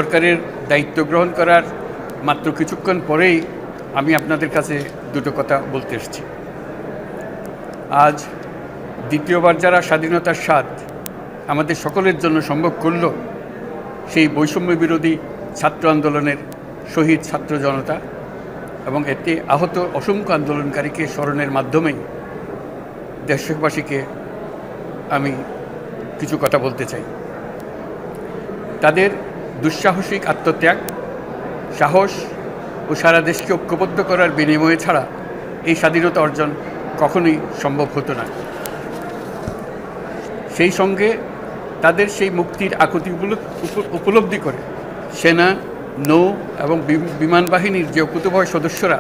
সরকারের দায়িত্ব গ্রহণ করার মাত্র কিছুক্ষণ পরেই আমি আপনাদের কাছে দুটো কথা বলতে এসেছি। আজ দ্বিতীয়বার যারা স্বাধীনতার স্বাদ আমাদের সকলের জন্য সম্ভব করল, সেই বৈষম্য বিরোধী ছাত্র আন্দোলনের শহীদ ছাত্র জনতা এবং এতে আহত অসংখ্য আন্দোলনকারীকে স্মরণের মাধ্যমেই দেশবাসীকে আমি কিছু কথা বলতে চাই। তাদের দুঃসাহসিক আত্মত্যাগ, সাহস ও সারা দেশকে ঐক্যবদ্ধ করার বিনিময়ে ছাড়া এই স্বাধীনতা অর্জন কখনোই সম্ভব হতো না। সেই সঙ্গে তাদের সেই মুক্তির আকুতি উপলব্ধি করে সেনা, নৌ এবং বিমান বাহিনীর যে অকুতোভয় সদস্যরা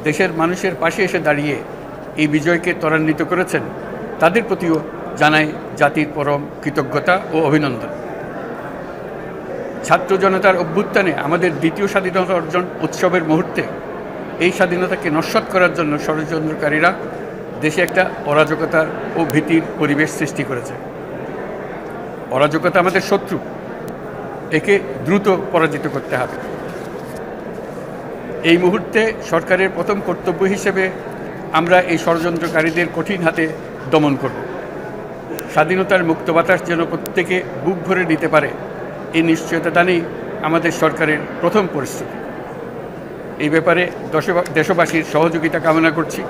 দেশের মানুষের পাশে এসে দাঁড়িয়ে এই বিজয়কে ত্বরান্বিত করেছেন, তাদের প্রতিও জানাই জাতির পরম কৃতজ্ঞতা ও অভিনন্দন। ছাত্র জনতার অভ্যুত্থানে আমাদের দ্বিতীয় স্বাধীনতা অর্জন উৎসবের মুহূর্তে এই স্বাধীনতাকে নস্যাৎ করার জন্য ষড়যন্ত্রকারীরা দেশে একটা অরাজকতার ও ভীতির পরিবেশ সৃষ্টি করেছে। অরাজকতা আমাদের শত্রু, একে দ্রুত পরাজিত করতে হবে। এই মুহূর্তে সরকারের প্রথম কর্তব্য হিসেবে আমরা এই ষড়যন্ত্রকারীদের কঠিন হাতে দমন করব। স্বাধীনতার মুক্ত বাতাস যেন প্রত্যেকে বুক ভরে নিতে পারে, এই নিশ্চয়তা দানেই আমাদের সরকারের প্রথম পরিস্থিতি। এই ব্যাপারে দেশবাসীর সহযোগিতা কামনা করছি।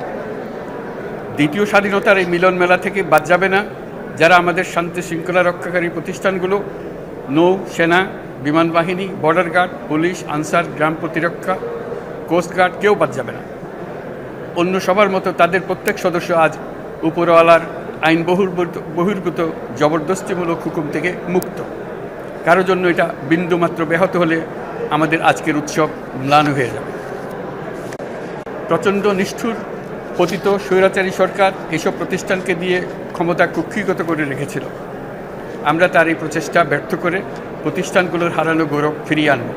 দ্বিতীয় স্বাধীনতার এই মিলন মেলা থেকে বাদ যাবে না যারা আমাদের শান্তি শৃঙ্খলা রক্ষাকারী প্রতিষ্ঠানগুলো, নৌ, সেনা, বিমান বাহিনী, বর্ডার গার্ড, পুলিশ, আনসার, গ্রাম প্রতিরক্ষা, কোস্টগার্ড, কেউ বাদ যাবে না। অন্য সবার মতো তাদের প্রত্যেক সদস্য আজ উপরওয়ালার আইন বহির্ভূত জবরদস্তিমূলক হুকুম থেকে মুক্ত। কারোর জন্য এটা বিন্দুমাত্র ব্যাহত হলে আমাদের আজকের উৎসব ম্লান হয়ে যাবে। প্রচণ্ড নিষ্ঠুর পতিত স্বৈরাচারী সরকার এসব প্রতিষ্ঠানকে দিয়ে ক্ষমতা কুক্ষিগত করে রেখেছিল। আমরা তার এই প্রচেষ্টা ব্যর্থ করে প্রতিষ্ঠানগুলোর হারানো গৌরব ফিরিয়ে আনব।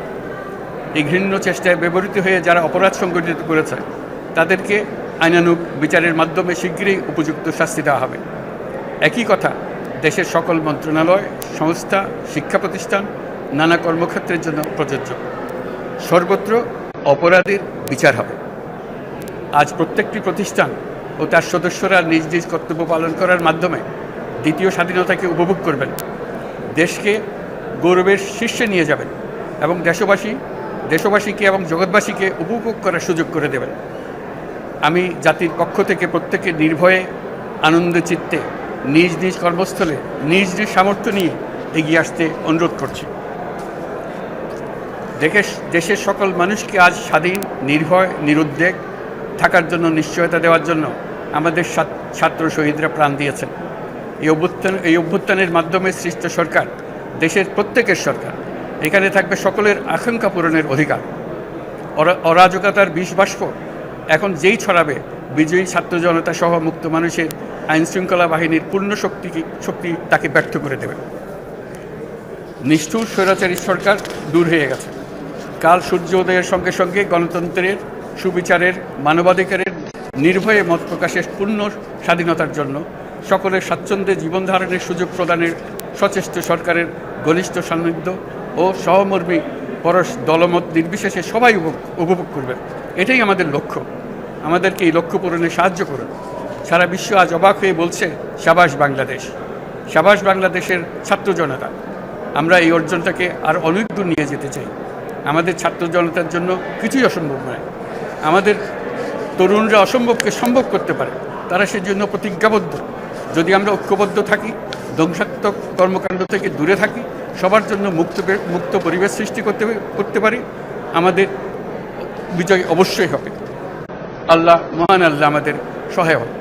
এই ঘৃণ্য চেষ্টায় ব্যবহৃত হয়ে যারা অপরাধ সংগঠিত করেছে তাদেরকে আইনানুগ বিচারের মাধ্যমে শীঘ্রই উপযুক্ত শাস্তি দেওয়া হবে। একই কথা দেশের সকল মন্ত্রণালয়, সংস্থা, শিক্ষা প্রতিষ্ঠান, নানা কর্মক্ষেত্রের জন্য প্রযোজ্য। সর্বত্র অপরাধীর বিচার হবে। আজ প্রত্যেকটি প্রতিষ্ঠান ও তার সদস্যরা নিজ নিজ কর্তব্য পালন করার মাধ্যমে দ্বিতীয় স্বাধীনতাকে উপভোগ করবেন, দেশকে গৌরবের শীর্ষে নিয়ে যাবেন এবং দেশবাসীকে এবং জগৎবাসীকে উপভোগ করার সুযোগ করে দেবেন। আমি জাতির পক্ষ থেকে প্রত্যেকে নির্ভয়ে আনন্দ চিত্তে নিজ নিজ কর্মস্থলে নিজ নিজ সামর্থ্য নিয়ে এগিয়ে আসতে অনুরোধ করছি। দেশের সকল মানুষকে আজ স্বাধীন, নির্ভয়, নিরুদ্বেগ থাকার জন্য নিশ্চয়তা দেওয়ার জন্য আমাদের ছাত্র শহীদরা প্রাণ দিয়েছেন। এই অভ্যুত্থানের মাধ্যমে সৃষ্ট সরকার দেশের প্রত্যেকের সরকার। এখানে থাকবে সকলের আকাঙ্ক্ষা পূরণের অধিকার। অরাজকতার বিষবাষ্প এখন যেই ছড়াবে, বিজয়ী ছাত্র জনতা সহ মুক্ত মানুষের আইনশৃঙ্খলা বাহিনীর পূর্ণ শক্তি তাকে ব্যর্থ করে দেবে। নিষ্ঠুর স্বৈরাচারী সরকার দূর হয়ে গেছে। কাল সূর্য উদয়ের সঙ্গে সঙ্গে গণতন্ত্রের, সুবিচারের, মানবাধিকারের নির্ভয়ে মত প্রকাশের পূর্ণ স্বাধীনতার জন্য সকলের স্বাচ্ছন্দ্যে জীবনধারণের সুযোগ প্রদানের সচেষ্ট সরকারের ঘনিষ্ঠ সান্নিধ্য ও সহমর্মী পরশ দলমত নির্বিশেষে সবাই উপভোগ করবে। এটাই আমাদের লক্ষ্য। আমাদেরকে এই লক্ষ্য পূরণে সাহায্য করুন। সারা বিশ্ব আজ অবাক হয়ে বলছে, সাবাস বাংলাদেশ, সাবাস বাংলাদেশের ছাত্র জনতা। আমরা এই অর্জনটাকে আর অনেক দূর নিয়ে যেতে চাই। আমাদের ছাত্র জনতার জন্য কিছুই অসম্ভব নয়। আমাদের তরুণরা অসম্ভবকে সম্ভব করতে পারে, তারা সেজন্য প্রতিজ্ঞাবদ্ধ। যদি আমরা ঐক্যবদ্ধ থাকি, ধ্বংসাত্মক কর্মকাণ্ড থেকে দূরে থাকি, সবার জন্য মুক্ত পরিবেশ সৃষ্টি করতে পারি, আমাদের বিজয় অবশ্যই হবে। আল্লাহ, মহান আল্লাহ আমাদের সহায় হবে।